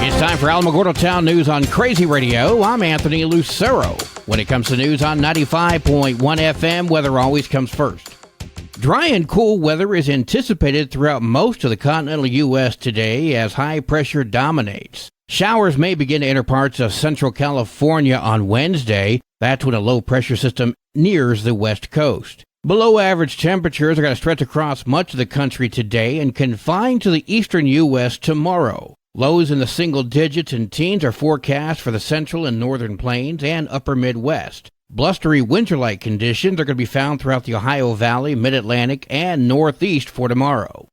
It's time for Alamogordo Town News on Crazy Radio. I'm Anthony Lucero. When it comes to news on 95.1 FM, weather always comes first. Dry and cool weather is anticipated throughout most of the continental U.S. today as high pressure dominates. Showers may begin to enter parts of central California on Wednesday. That's when a low pressure system nears the west coast. Below average temperatures are going to stretch across much of the country today and confine to the eastern U.S. tomorrow. Lows in the single digits and teens are forecast for the central and northern plains and upper Midwest. Blustery winter-like conditions are going to be found throughout the Ohio Valley, Mid-Atlantic, and Northeast for tomorrow.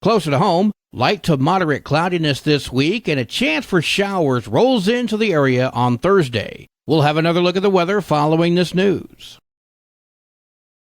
Closer to home, light to moderate cloudiness this week and a chance for showers rolls into the area on Thursday. We'll have another look at the weather following this news.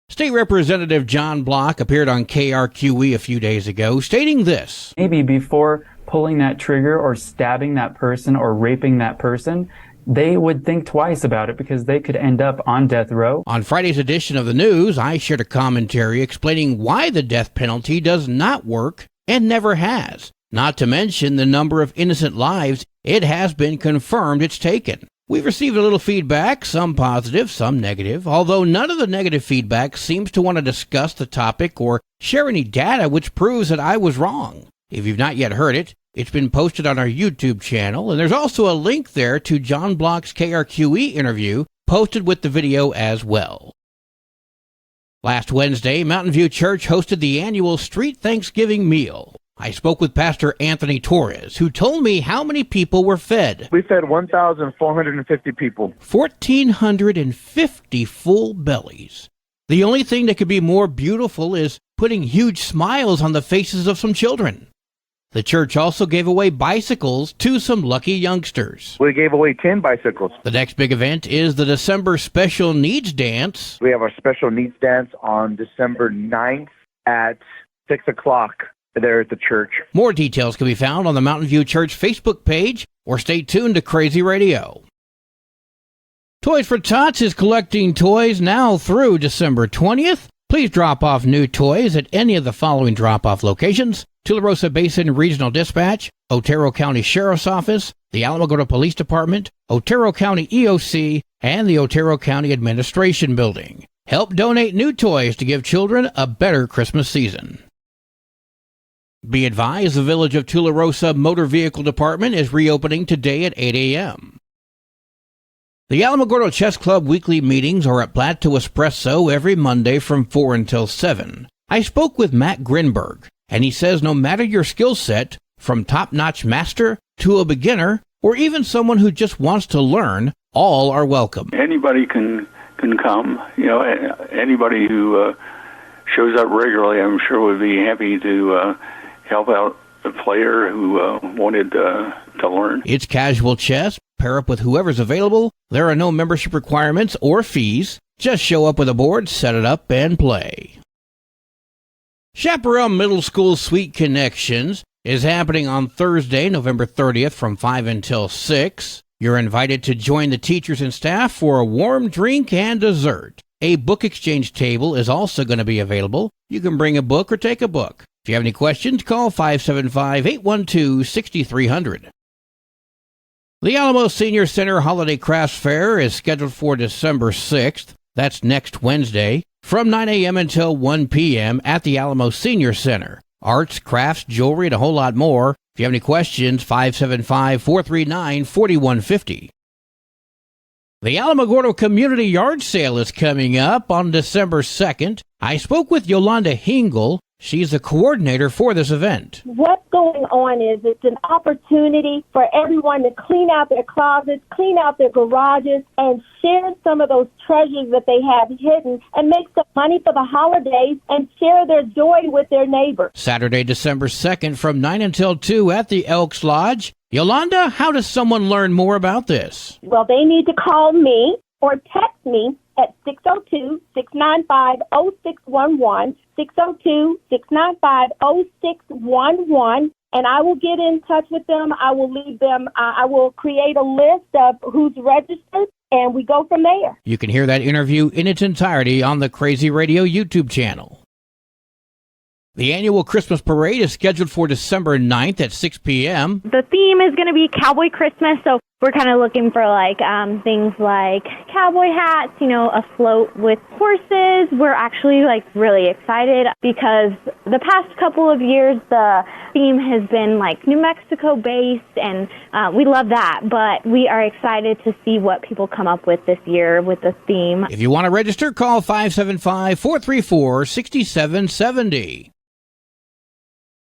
State Representative John Block appeared on KRQE a few days ago, stating this. Maybe before pulling that trigger or stabbing that person or raping that person, they would think twice about it because they could end up on death row. On Friday's edition of the news, I shared a commentary explaining why the death penalty does not work and never has, not to mention the number of innocent lives it has been confirmed it's taken. We've received a little feedback, some positive, some negative, although none of the negative feedback seems to want to discuss the topic or share any data which proves that I was wrong. If you've not yet heard it, it's been posted on our YouTube channel, and there's also a link there to John Block's KRQE interview posted with the video as well. Last Wednesday, Mountain View Church hosted the annual Street Thanksgiving meal. I spoke with Pastor Anthony Torres, who told me how many people were fed. We fed 1,450 people. 1,450 full bellies. The only thing that could be more beautiful is putting huge smiles on the faces of some children. The church also gave away bicycles to some lucky youngsters. We gave away 10 bicycles. The next big event is the December Special Needs Dance. We have our Special Needs Dance on December 9th at 6 o'clock there at the church. More details can be found on the Mountain View Church Facebook page or stay tuned to Crazy Radio. Toys for Tots is collecting toys now through December 20th. Please drop off new toys at any of the following drop-off locations: Tularosa Basin Regional Dispatch, Otero County Sheriff's Office, the Alamogordo Police Department, Otero County EOC, and the Otero County Administration Building. Help donate new toys to give children a better Christmas season. Be advised, the Village of Tularosa Motor Vehicle Department is reopening today at 8 a.m. The Alamogordo Chess Club weekly meetings are at Plateau Espresso every Monday from 4 until 7. I spoke with Matt Grinberg, and he says no matter your skill set, from top-notch master to a beginner, or even someone who just wants to learn, all are welcome. Anybody can come. You know, anybody who shows up regularly, I'm sure would be happy to help out a player who wanted to learn. It's casual chess. Pair up with whoever's available. There are no membership requirements or fees. Just show up with a board, set it up, and play. Chaparral Middle School Sweet Connections is happening on Thursday, November 30th from 5 until 6. You're invited to join the teachers and staff for a warm drink and dessert. A book exchange table is also going to be available. You can bring a book or take a book. If you have any questions, call 575-812-6300. The Alamo Senior Center Holiday Crafts Fair is scheduled for December 6th. That's next Wednesday, from 9 a.m. until 1 p.m. at the Alamo Senior Center. Arts, crafts, jewelry, and a whole lot more. If you have any questions, 575-439-4150. The Alamogordo Community Yard Sale is coming up on December 2nd. I spoke with Yolanda Hingle. She's the coordinator for this event. What's going on is it's an opportunity for everyone to clean out their closets, clean out their garages, and share some of those treasures that they have hidden and make some money for the holidays and share their joy with their neighbors. Saturday, December 2nd from 9 until 2 at the Elks Lodge. Yolanda, how does someone learn more about this? Well, they need to call me or text me at 602-695-0611, 602-695-0611, and I will get in touch with them. I will leave them. I will create a list of who's registered, and we go from there. You can hear that interview in its entirety on the Crazy Radio YouTube channel. The annual Christmas parade is scheduled for December 9th at 6 p.m. The theme is going to be Cowboy Christmas, so we're kind of looking for things like cowboy hats, a float with horses. We're actually really excited because the past couple of years the theme has been New Mexico based, and we love that, but we are excited to see what people come up with this year with the theme. If you want to register, call 575-434-6770.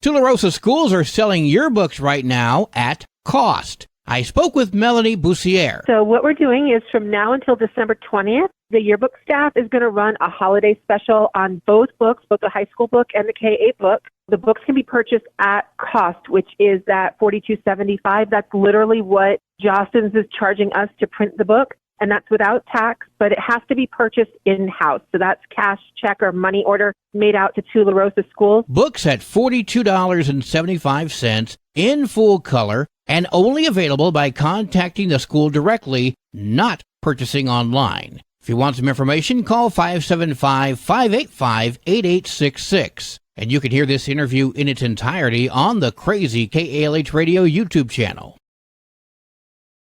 Tularosa schools are selling yearbooks right now at cost. I spoke with Melanie Boussier. So what we're doing is from now until December 20th, the yearbook staff is going to run a holiday special on both books, both the high school book and the K-8 book. The books can be purchased at cost, which is at $42.75. That's literally what Jostens is charging us to print the book, and that's without tax, but it has to be purchased in-house. So that's cash, check, or money order made out to Tularosa schools. Books at $42.75 in full color and only available by contacting the school directly, not purchasing online. If you want some information, call 575-585-8866. And you can hear this interview in its entirety on the Crazy KALH Radio YouTube channel.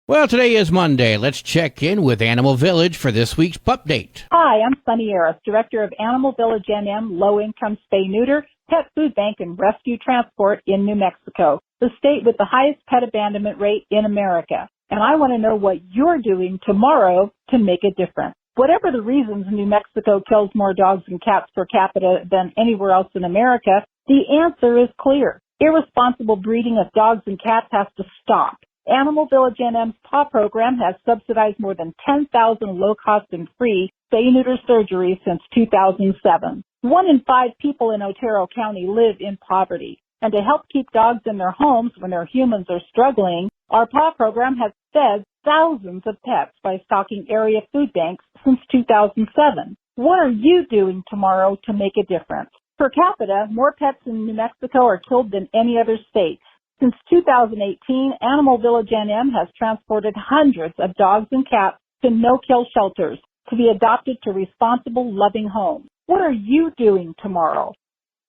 Well, today is Monday. Let's check in with Animal Village for this week's pup date. Hi, I'm Sunny Harris, Director of Animal Village NM Low Income Spay Neuter, Pet Food Bank, and Rescue Transport in New Mexico, the state with the highest pet abandonment rate in America. And I want to know what you're doing tomorrow to make a difference. Whatever the reasons New Mexico kills more dogs and cats per capita than anywhere else in America, the answer is clear. Irresponsible breeding of dogs and cats has to stop. Animal Village NM's PAW program has subsidized more than 10,000 low-cost and free spay-neuter surgeries since 2007. 1 in 5 people in Otero County live in poverty. And to help keep dogs in their homes when their humans are struggling, our PAW program has fed thousands of pets by stocking area food banks since 2007. What are you doing tomorrow to make a difference? Per capita, more pets in New Mexico are killed than any other state. Since 2018, Animal Village NM has transported hundreds of dogs and cats to no-kill shelters to be adopted to responsible, loving homes. What are you doing tomorrow?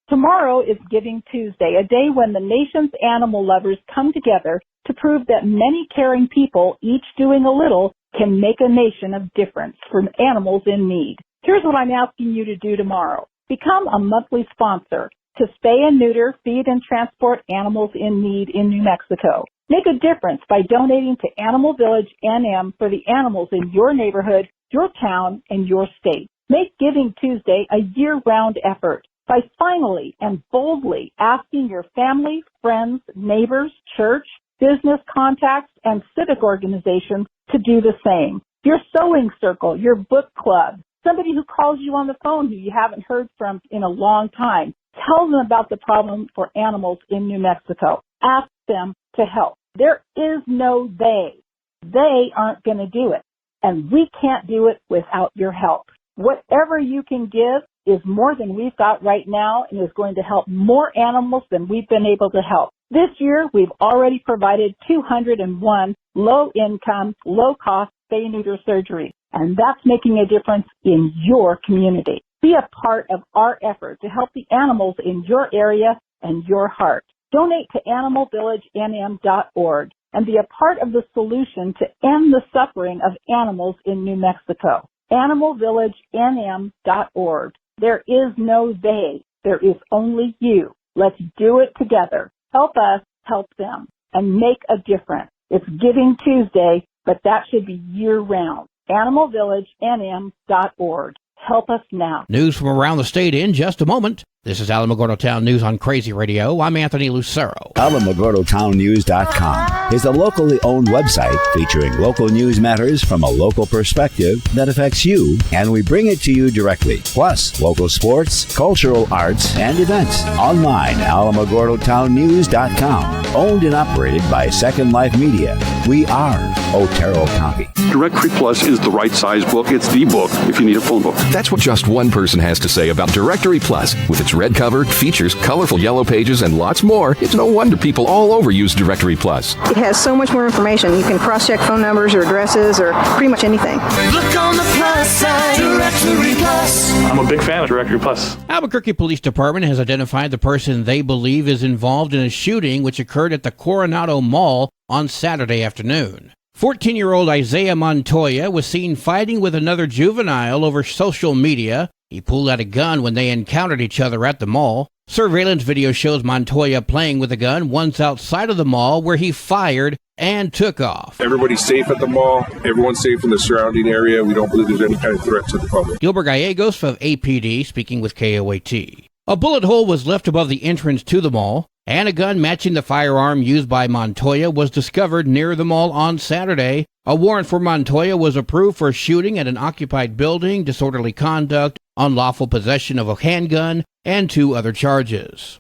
Tomorrow is Giving Tuesday, a day when the nation's animal lovers come together to prove that many caring people, each doing a little, can make a nation of difference for animals in need. Here's what I'm asking you to do tomorrow. Become a monthly sponsor to spay and neuter, feed, and transport animals in need in New Mexico. Make a difference by donating to Animal Village NM for the animals in your neighborhood, your town, and your state. Make Giving Tuesday a year-round effort by finally and boldly asking your family, friends, neighbors, church, business contacts, and civic organizations to do the same. Your sewing circle, your book club, somebody who calls you on the phone who you haven't heard from in a long time. Tell them about the problem for animals in New Mexico. Ask them to help. There is no they. They aren't going to do it. And we can't do it without your help. Whatever you can give is more than we've got right now and is going to help more animals than we've been able to help. This year, we've already provided 201 low-income, low-cost spay-neuter surgeries, and that's making a difference in your community. Be a part of our effort to help the animals in your area and your heart. Donate to animalvillagenm.org and be a part of the solution to end the suffering of animals in New Mexico. animalvillagenm.org. There is no they. There is only you. Let's do it together. Help us help them and make a difference. It's Giving Tuesday, but that should be year-round. animalvillagenm.org. Help us now. News from around the state in just a moment. This is Alamogordo Town News on Crazy Radio. I'm Anthony Lucero. AlamogordoTownNews.com is a locally owned website featuring local news matters from a local perspective that affects you, and we bring it to you directly. Plus, local sports, cultural arts, and events. Online, AlamogordoTownNews.com. Owned and operated by Second Life Media. We are Otero County. Directory Plus is the right size book. It's the book if you need a phone book. That's what just one person has to say about Directory Plus. With its red cover, features, colorful yellow pages, and lots more, it's no wonder people all over use Directory Plus. It has so much more information. You can cross-check phone numbers or addresses or pretty much anything. Look on the plus side, Directory Plus. I'm a big fan of Directory Plus. Albuquerque Police Department has identified the person they believe is involved in a shooting which occurred at the Coronado Mall on Saturday afternoon. 14-year-old Isaiah Montoya was seen fighting with another juvenile over social media. He pulled out a gun when they encountered each other at the mall. Surveillance video shows Montoya playing with a gun once outside of the mall where he fired and took off. Everybody's safe at the mall. Everyone's safe in the surrounding area. We don't believe there's any kind of threat to the public. Gilbert Gallegos of APD speaking with KOAT. A bullet hole was left above the entrance to the mall, and a gun matching the firearm used by Montoya was discovered near the mall on Saturday. A warrant for Montoya was approved for shooting at an occupied building, disorderly conduct, unlawful possession of a handgun, and 2 other charges.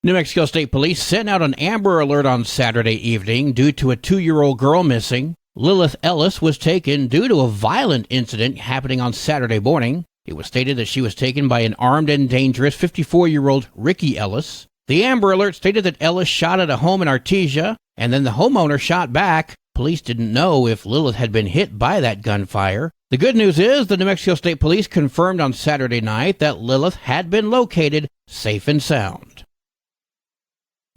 New Mexico State Police sent out an Amber Alert on Saturday evening due to a 2-year-old girl missing. Lilith Ellis was taken due to a violent incident happening on Saturday morning. It was stated that she was taken by an armed and dangerous 54-year-old Ricky Ellis. The Amber Alert stated that Ellis shot at a home in Artesia, and then the homeowner shot back. Police didn't know if Lilith had been hit by that gunfire. The good news is the New Mexico State Police confirmed on Saturday night that Lilith had been located safe and sound.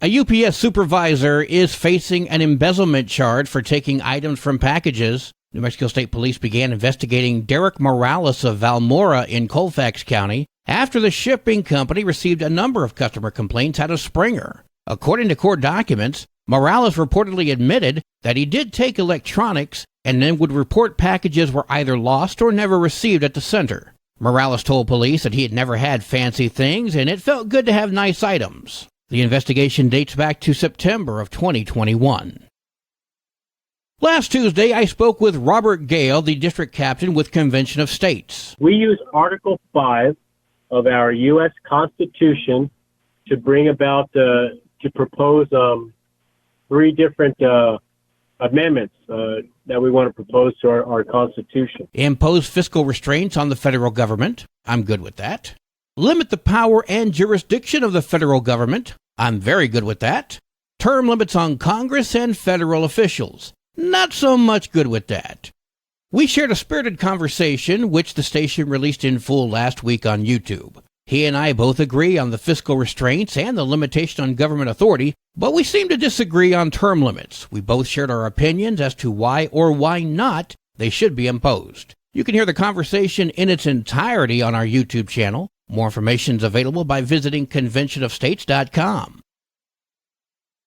A UPS supervisor is facing an embezzlement charge for taking items from packages. New Mexico State Police began investigating Derek Morales of Valmora in Colfax County after the shipping company received a number of customer complaints out of Springer. According to court documents, Morales reportedly admitted that he did take electronics and then would report packages were either lost or never received at the center. Morales told police that he had never had fancy things and it felt good to have nice items. The investigation dates back to September of 2021. Last Tuesday, I spoke with Robert Gale, the district captain with Convention of States. We use Article 5 of our U.S. Constitution to bring about, to propose 3 different amendments that we want to propose to our Constitution. Impose fiscal restraints on the federal government. I'm good with that. Limit the power and jurisdiction of the federal government. I'm very good with that. Term limits on Congress and federal officials. Not so much good with that. We shared a spirited conversation, which the station released in full last week on YouTube. He and I both agree on the fiscal restraints and the limitation on government authority, but we seem to disagree on term limits. We both shared our opinions as to why or why not they should be imposed. You can hear the conversation in its entirety on our YouTube channel. More information is available by visiting conventionofstates.com.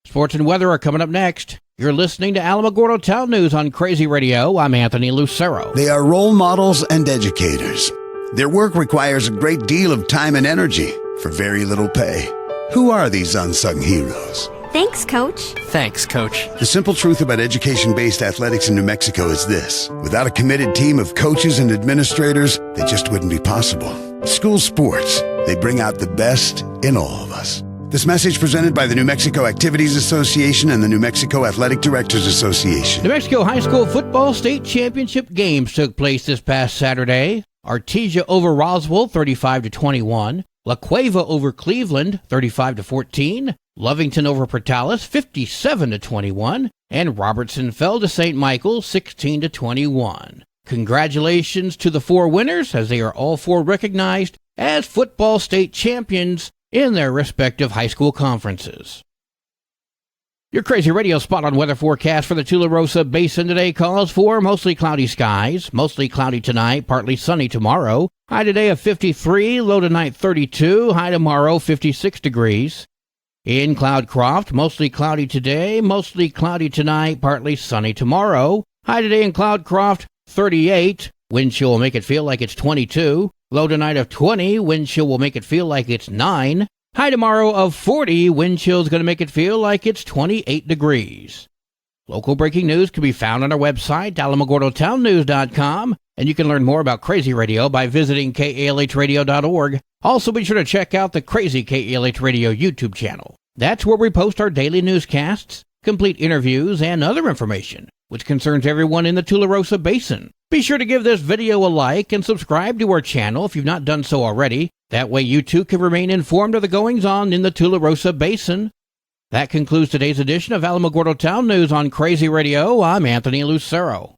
Sports and weather are coming up next. You're listening to Alamogordo Town News on Crazy Radio. I'm Anthony Lucero. They are role models and educators. Their work requires a great deal of time and energy for very little pay. Who are these unsung heroes? Thanks, Coach. Thanks, Coach. The simple truth about education-based athletics in New Mexico is this. Without a committed team of coaches and administrators, they just wouldn't be possible. School sports, they bring out the best in all of us. This message presented by the New Mexico Activities Association and the New Mexico Athletic Directors Association. New Mexico High School Football State Championship games took place this past Saturday. Artesia over Roswell, 35-21. La Cueva over Cleveland, 35-14. Lovington over Portales, 57-21. And Robertson fell to St. Michael, 16-21. Congratulations to the 4 winners, as they are all 4 recognized as football state champions in their respective high school conferences. Your Crazy Radio spot on weather forecast for the Tularosa Basin today calls for mostly cloudy skies, mostly cloudy tonight, partly sunny tomorrow. High today of 53, low tonight 32, high tomorrow 56 degrees. In Cloudcroft, mostly cloudy today, mostly cloudy tonight, partly sunny tomorrow. High today in Cloudcroft 38, wind chill will make it feel like it's 22. Low tonight of 20, wind chill will make it feel like it's 9. High tomorrow of 40, wind chill is going to make it feel like it's 28 degrees. Local breaking news can be found on our website, alamogordotownnews.com, and you can learn more about Crazy Radio by visiting kalhradio.org. Also, be sure to check out the Crazy KALH Radio YouTube channel. That's where we post our daily newscasts, complete interviews, and other information which concerns everyone in the Tularosa Basin. Be sure to give this video a like and subscribe to our channel if you've not done so already. That way you too can remain informed of the goings-on in the Tularosa Basin. That concludes today's edition of Alamogordo Town News on Crazy Radio. I'm Anthony Lucero.